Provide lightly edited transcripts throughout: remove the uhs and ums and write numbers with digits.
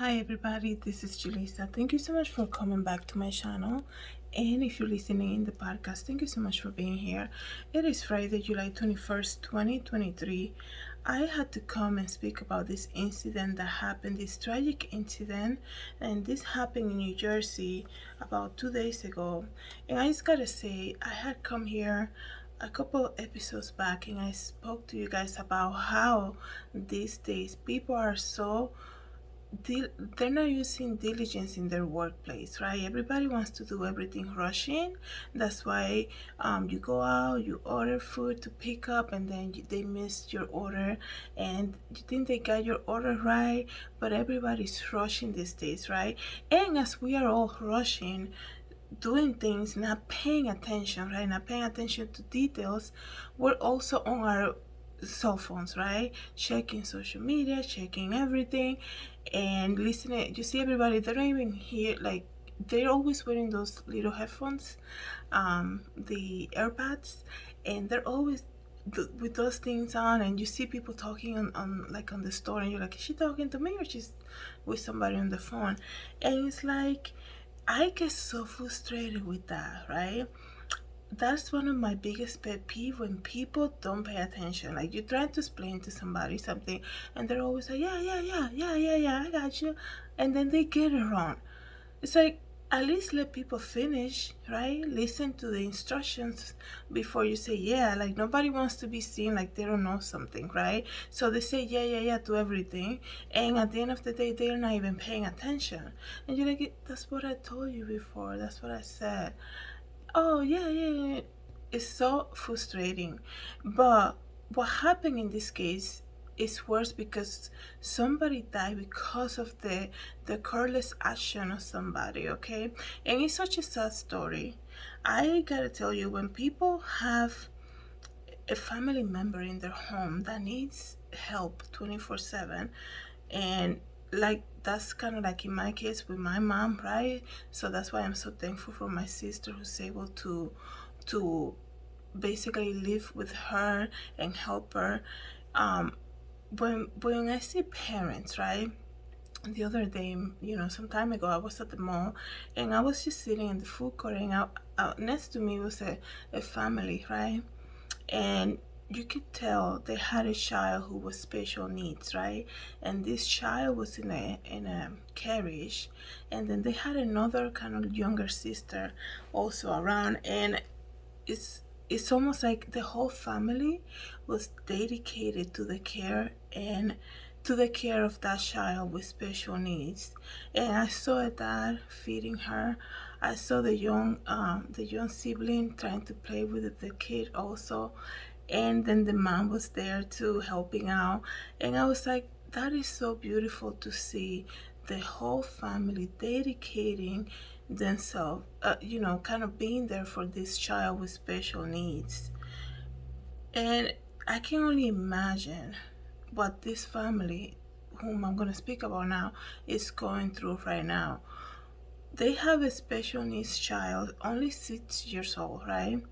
Hi everybody, this is Julissa. Thank you so much for coming back to my channel. And if you're listening in the podcast, thank you so much for being here. It is Friday, July 21st, 2023. I had to come and speak about this incident that happened, this tragic incident, and this happened in New Jersey about 2 days ago. And I just gotta say, I had come here a couple episodes back and I spoke to you guys about how these days people are so they're not using diligence in their workplace, right? Everybody wants to do everything rushing. That's why you go out, you order food to pick up, and then they miss your order, and you think they got your order right, but everybody's rushing these days, right? And as we are all rushing, doing things, not paying attention, right? Not paying attention to details, we're also on our cell phones, right? Checking social media, checking everything, and listening. You see everybody, they don't even hear, like, they're always wearing those little headphones, the AirPods, and they're always with those things on, and you see people talking on like on the store, and you're like, is she talking to me or she's with somebody on the phone? And it's like, I get so frustrated with that, right? That's one of my biggest pet peeve, when people don't pay attention. Like, you're trying to explain to somebody something, and they're always like, yeah, yeah, yeah, yeah, yeah, yeah, I got you. And then they get it wrong. It's like, at least let people finish, right? Listen to the instructions before you say yeah. Like, nobody wants to be seen like they don't know something, right? So they say yeah, yeah, yeah to everything, and at the end of the day, they're not even paying attention. And you're like, that's what I told you before. That's what I said. Oh, yeah, yeah, yeah. It's so frustrating. But what happened in this case is worse, because somebody died because of the careless action of somebody, okay? And it's such a sad story. I gotta tell you, when people have a family member in their home that needs help 24/7, and like, that's kind of like in my case with my mom, right? So that's why I'm so thankful for my sister, who's able to basically live with her and help her. um when I see parents, right? The other day, some time ago, I was at the mall, and I was just sitting in the food court, and out next to me was a family, right? And you could tell they had a child who was special needs, right? And this child was in a carriage, and then they had another kind of younger sister also around. And it's almost like the whole family was dedicated to the care and to the care of that child with special needs. And I saw a dad feeding her. I saw the young sibling trying to play with the kid also, and then the mom was there too, helping out. And I was like, that is so beautiful to see the whole family dedicating themselves, kind of being there for this child with special needs. And I can only imagine what this family, whom I'm going to speak about now, is going through right now. They have a special needs child, only 6 years old, right?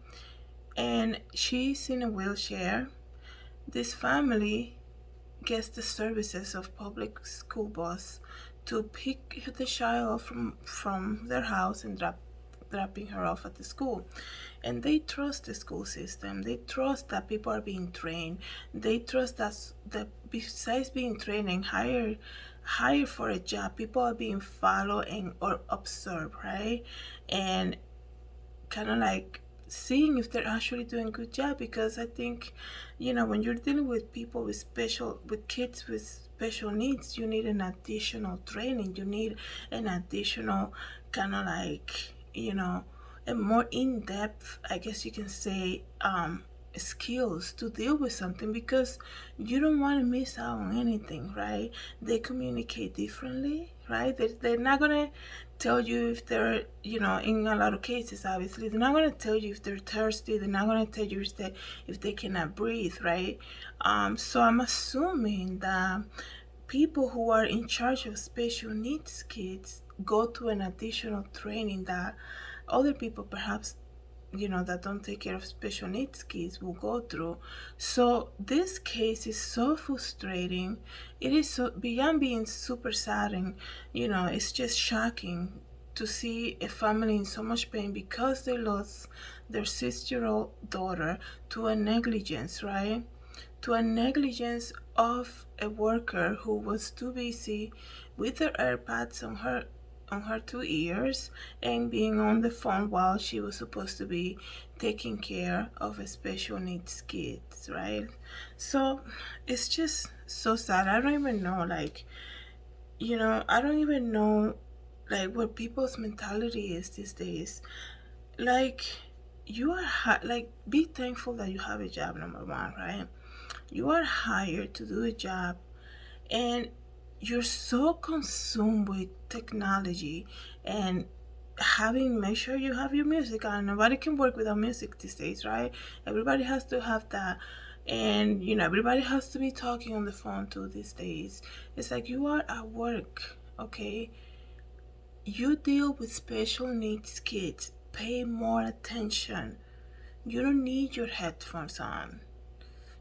And she's in a wheelchair. This family gets the services of public school bus to pick the child up from their house and dropping her off at the school. And they trust the school system. They trust that people are being trained. They trust that besides being trained and hired for a job, people are being followed and or observed, right? And kind of like seeing if they're actually doing a good job. Because I think, when you're dealing with people with kids with special needs, you need an additional training. You need an additional kind of like, a more in-depth, I guess you can say, skills to deal with something, because you don't want to miss out on anything, right? They communicate differently, right? They're not gonna tell you if they're, in a lot of cases, obviously they're not gonna tell you if they're thirsty. They're not gonna tell you if they cannot breathe, right? So I'm assuming that people who are in charge of special needs kids go to an additional training that other people perhaps that don't take care of special needs kids will go through. So this case is so frustrating. It is so beyond being super sad, and it's just shocking to see a family in so much pain because they lost their 6-year-old daughter to a negligence, right? To a negligence of a worker who was too busy with her AirPods on her 2 ears and being on the phone while she was supposed to be taking care of a special needs kids, right? So it's just so sad. I don't even know, like, I don't even know, like, what people's mentality is these days. Like, like, be thankful that you have a job, number one, right? You are hired to do a job, and you're so consumed with technology and having make sure you have your music on. Nobody can work without music these days, right? Everybody has to have that. And everybody has to be talking on the phone too these days. It's like you are at work, okay? You deal with special needs kids. Pay more attention. You don't need your headphones on.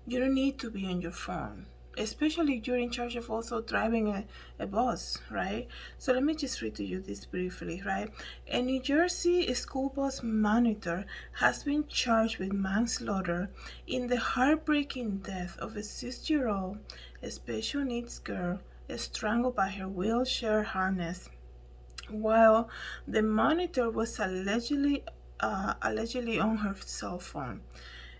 You don't need to be on your phone, especially if you're in charge of also driving a bus, right? So let me just read to you this briefly, right? A New Jersey school bus monitor has been charged with manslaughter in the heartbreaking death of a 6-year-old special needs girl strangled by her wheelchair harness while the monitor was allegedly on her cell phone.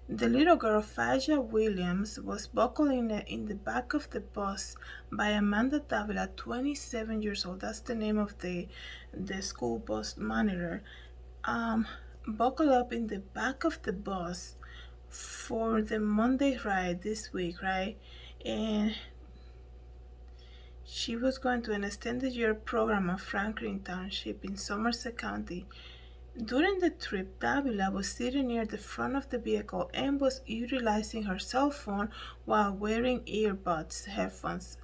The little girl, Faja Williams, was buckled in the back of the bus by Amanda Davila, 27 years old. That's the name of the school bus monitor. Buckled up in the back of the bus for the Monday ride this week, right? And she was going to an extended year program at Franklin Township in Somerset County. During the trip, Davila was sitting near the front of the vehicle and was utilizing her cell phone while wearing earbuds, headphones,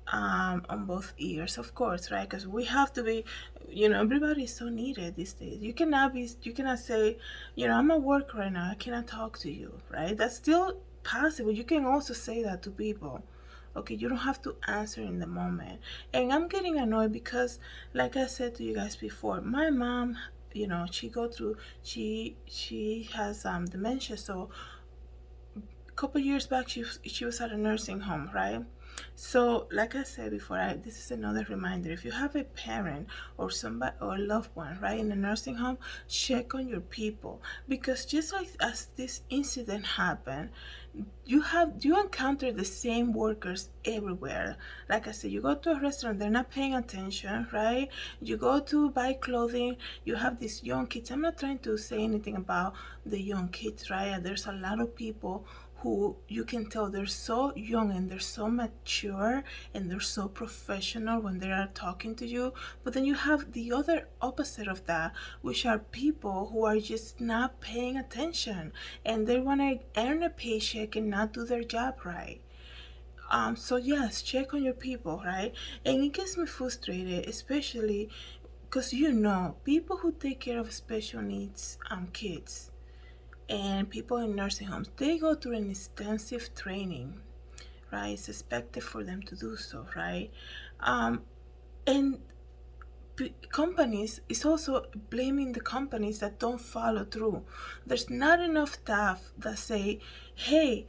on both ears, of course, right? Because we have to be, everybody is so needed these days. You cannot say, I'm at work right now, I cannot talk to you, right? That's still possible. You can also say that to people. Okay, you don't have to answer in the moment. And I'm getting annoyed because, like I said to you guys before, my mom, she has dementia. So a couple years back, she was at a nursing home, right? So, like I said before, this is another reminder. If you have a parent or somebody or a loved one, right, in a nursing home, check on your people, because just like as this incident happened, you encounter the same workers everywhere. Like I said, you go to a restaurant, they're not paying attention, right? You go to buy clothing, you have these young kids. I'm not trying to say anything about the young kids, right? There's a lot of people who you can tell they're so young and they're so mature and they're so professional when they are talking to you. But then you have the other opposite of that, which are people who are just not paying attention and they want to earn a paycheck and not do their job right. So yes, check on your people, right? And it gets me frustrated, especially because people who take care of special needs kids and people in nursing homes, they go through an extensive training, right? It's expected for them to do so, right? And companies is also blaming the companies that don't follow through. There's not enough staff that say, hey,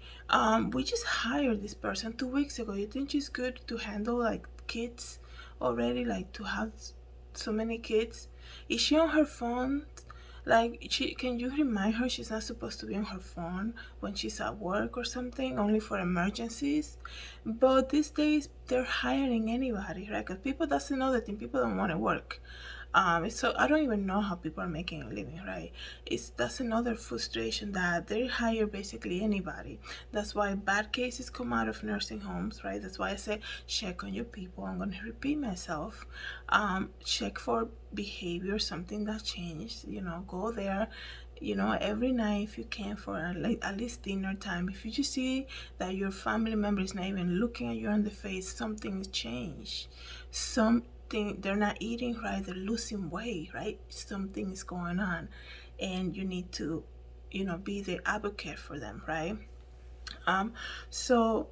we just hired this person 2 weeks ago. You think she's good to handle like kids already, like to have so many kids? Is she on her phone? Like, can you remind her she's not supposed to be on her phone when she's at work or something, only for emergencies? But these days, they're hiring anybody, right? Because people, that's another thing, people don't want to work. So I don't even know how people are making a living, right? That's another frustration that they hire basically anybody. That's why bad cases come out of nursing homes, right? That's why I say check on your people. I'm gonna repeat myself. Check for behavior, something that changed. Go there. Every night if you can for at least dinner time. If you just see that your family member is not even looking at you in the face, something's changed. They're not eating right, they're losing weight, right? Something is going on. and you need to, be the advocate for them, right? Um, so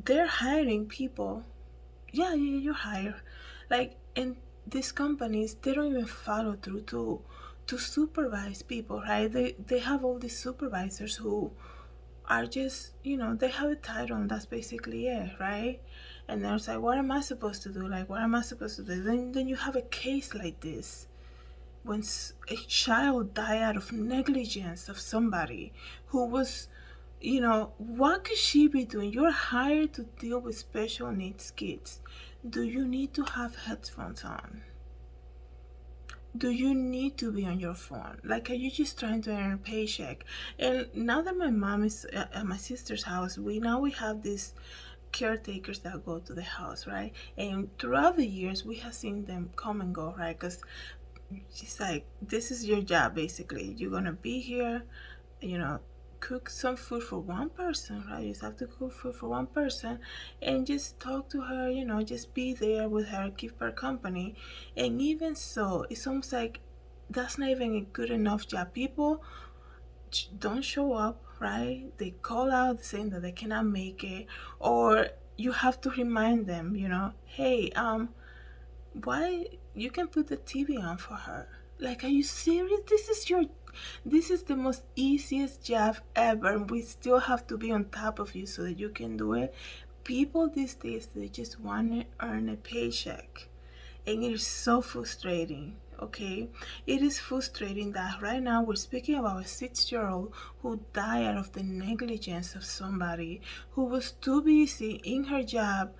they're hiring people. Yeah, you hire, like, in these companies, they don't even follow through to supervise people, right? They have all these supervisors who are just, they have a title and that's basically it, right? And they're like, what am I supposed to do? Like, what am I supposed to do? Then you have a case like this when a child died out of negligence of somebody who was, what could she be doing? You're hired to deal with special needs kids. Do you need to have headphones on? Do you need to be on your phone? Like, are you just trying to earn a paycheck? And now that my mom is at my sister's house, we have these caretakers that go to the house, right? And throughout the years, we have seen them come and go, right? Because she's like, this is your job, basically. You're gonna be here, you know, cook some food for one person, right? You just have to cook food for one person and just talk to her, just be there with her, keep her company. And even so, it's almost like that's not even a good enough job. People don't show up, right? They call out saying that they cannot make it, or you have to remind them, hey, why you can put the TV on for her. Like, are you serious? This is the most easiest job ever, and we still have to be on top of you so that you can do it. People these days, they just want to earn a paycheck, and it is so frustrating. Okay, it is frustrating that right now we're speaking about a 6-year-old who died out of the negligence of somebody who was too busy in her job,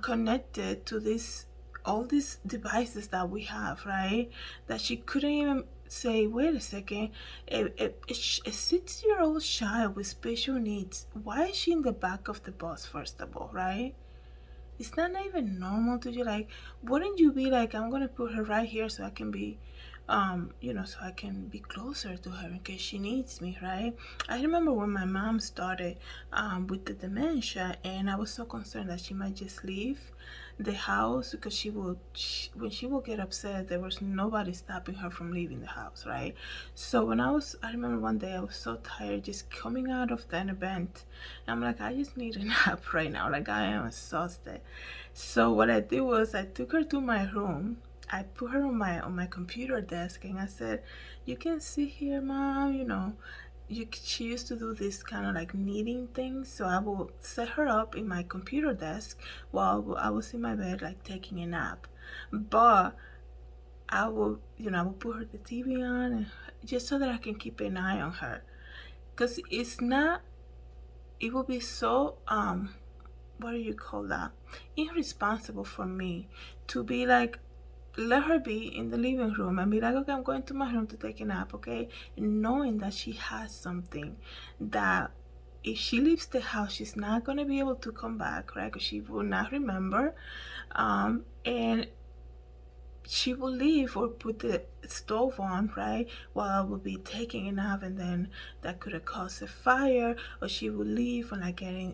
connected to this all these devices that we have, right? That she couldn't even say, wait a second, a 6-year-old child with special needs, why is she in the back of the bus, first of all, right? Is that not even normal to you? Like, wouldn't you be like, I'm gonna put her right here so I can be, so I can be closer to her in case she needs me, right? I remember when my mom started with the dementia, and I was so concerned that she might just leave the house because when she would get upset, there was nobody stopping her from leaving the house, right? So I remember one day I was so tired just coming out of that event. I'm like, I just need a nap right now. Like, I am exhausted. So what I did was I took her to my room. I put her on my computer desk, and I said, "You can sit here, mom. She used to do this kind of like knitting thing, so I will set her up in my computer desk while I was in my bed, like taking a nap. But I will put her the TV on, and just so that I can keep an eye on her, because it would be so what do you call that, irresponsible for me to be like, let her be in the living room and be like, okay, I'm going to my room to take a nap, okay? Knowing that she has something that if she leaves the house, she's not going to be able to come back, right? Because she will not remember. And she will leave or put the stove on, right, while I will be taking a nap, and then that could have caused a fire, or she will leave when I get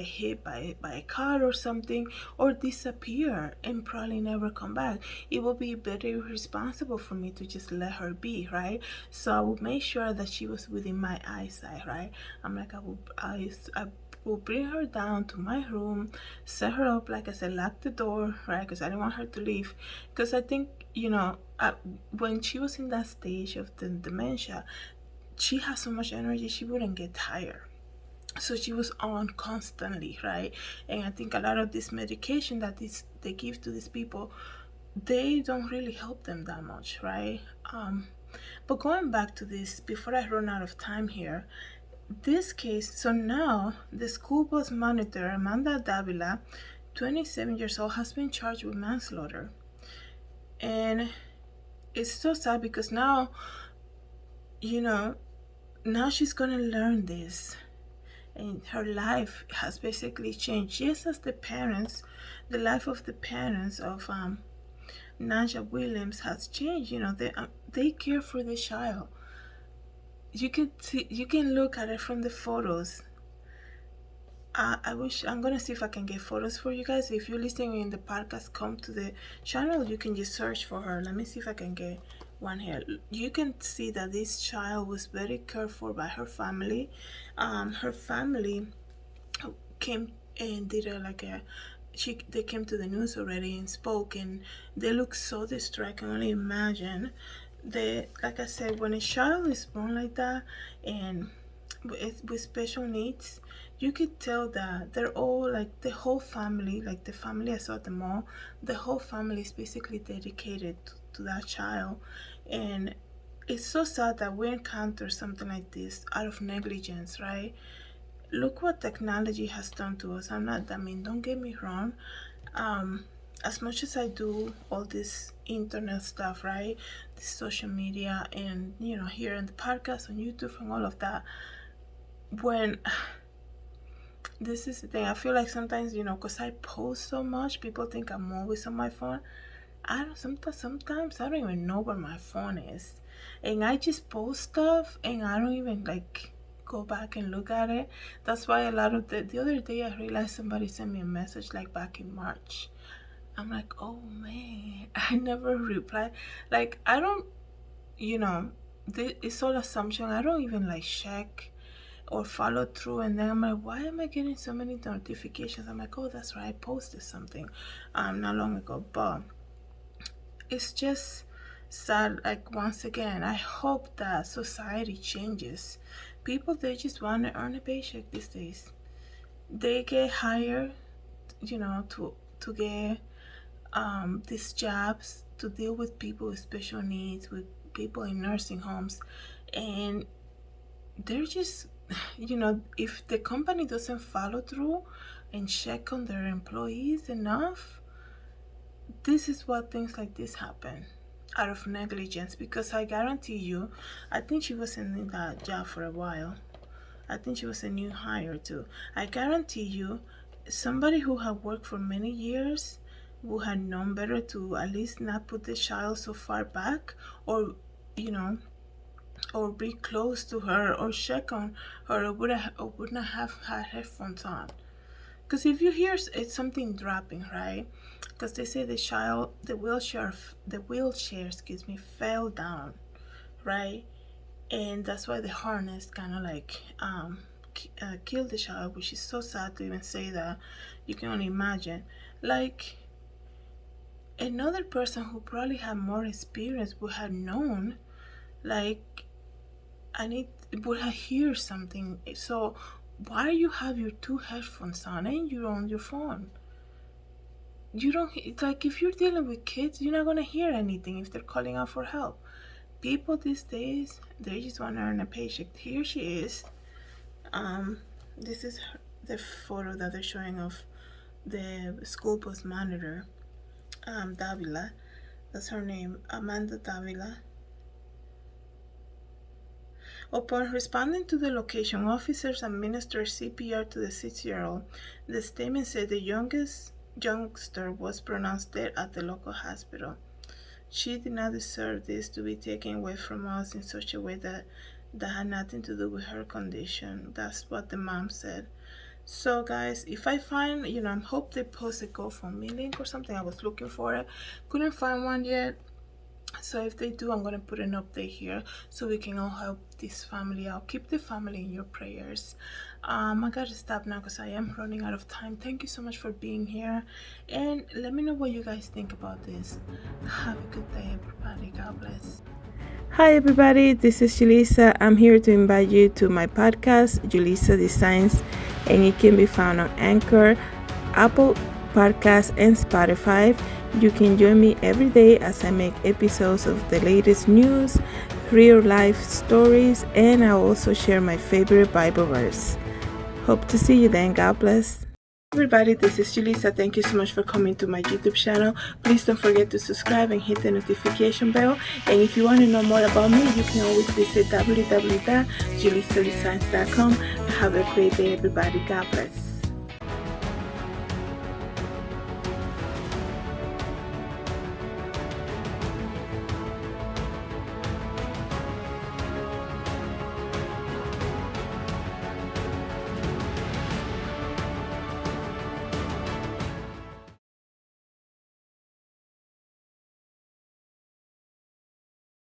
hit by a car or something, or disappear and probably never come back. It will be very irresponsible for me to just let her be, right? So I will make sure that she was within my eyesight, right? I'm like, I will bring her down to my room, set her up, like I said, lock the door, right? Because I didn't want her to leave. Because I think, when she was in that stage of the dementia, she has so much energy, she wouldn't get tired. So she was on constantly, right? And I think a lot of this medication that they give to these people, they don't really help them that much, right? But going back to this, before I run out of time here, this case, so now the school bus monitor, Amanda Davila, 27 years old, has been charged with manslaughter. And it's so sad because now, now she's gonna learn this. And her life has basically changed. Just as the life of the parents of Naja Williams has changed. They care for the child. You can look at it from the photos. I wish I'm gonna see if I can get photos for you guys. If you're listening in the podcast, come to the channel. You can just search for her. Let me see if I can get one hair. You can see that this child was very cared for by her family. Her family came and did they came to the news already and spoke, and they look so distraught. I can only imagine. Like I said, when a child is born like that and with special needs, you could tell that they're all like the whole family, like the family I saw at the mall, the whole family is basically dedicated to that child. And it's so sad that we encounter something like this out of negligence, right? Look what technology has done to us. I mean, don't get me wrong. Um, as much as I do all this internet stuff, right? This social media and, here in the podcast, on YouTube and all of that, when this is the thing, I feel like sometimes, because I post so much, people think I'm always on my phone. Sometimes I don't even know where my phone is. And I just post stuff and I don't even go back and look at it. That's why a lot of the other day I realized somebody sent me a message like back in March. I'm like, oh man, I never replied. Like, I don't, it's all assumption. I don't even check or follow through. And then I'm like, why am I getting so many notifications? I'm like, oh, that's right, I posted something not long ago. But it's just sad. Like, once again, I hope that society changes. People, they just want to earn a paycheck these days. They get hired, to get these jobs to deal with people with special needs, with people in nursing homes, and they're just, if the company doesn't follow through and check on their employees enough, this is what things like this happen out of negligence. Because I guarantee you, I think she was in that job for a while. I think she was a new hire too. I guarantee you, somebody who had worked for many years would have known better to at least not put the child so far back, or or be close to her, or check on her, or would not have had headphones on. Because if you hear it's something dropping, right? Because they say the wheelchair, fell down, right? And that's why the harness kind of killed the child, which is so sad to even say that. You can only imagine. Like, another person who probably had more experience would have known, like, would have heard something. So why you have your two headphones on and you're on your phone? You don't, like, if you're dealing with kids, you're not gonna hear anything if they're calling out for help. People these days, they just want to earn a paycheck. Here she is. This is the photo that they're showing of the school bus monitor, Davila. That's her name, Amanda Davila. Upon responding to the location, officers administered CPR to the 6-year-old. The statement said the youngster was pronounced dead at the local hospital. She did not deserve this to be taken away from us in such a way that had nothing to do with her condition. That's what the mom said. So guys, if I find, I hope they post a GoFundMe link or something. I was looking for it, couldn't find one yet. So if they do, I'm gonna put an update here so we can all help this family out. Keep the family in your prayers. I gotta stop now because I am running out of time. Thank you so much for being here, and let me know what you guys think about this. Have a good day, everybody. God bless. Hi everybody, this is Julissa. I'm here to invite you to my podcast, Julissa Designs, and it can be found on Anchor, Apple Podcasts, and Spotify. You can join me every day as I make episodes of the latest news, real life stories, and I also share my favorite Bible verse. Hope to see you then. God bless. Everybody, this is Julissa. Thank you so much for coming to my YouTube channel. Please don't forget to subscribe and hit the notification bell. And if you want to know more about me, you can always visit www.julissadesigns.com. Have a great day, everybody. God bless.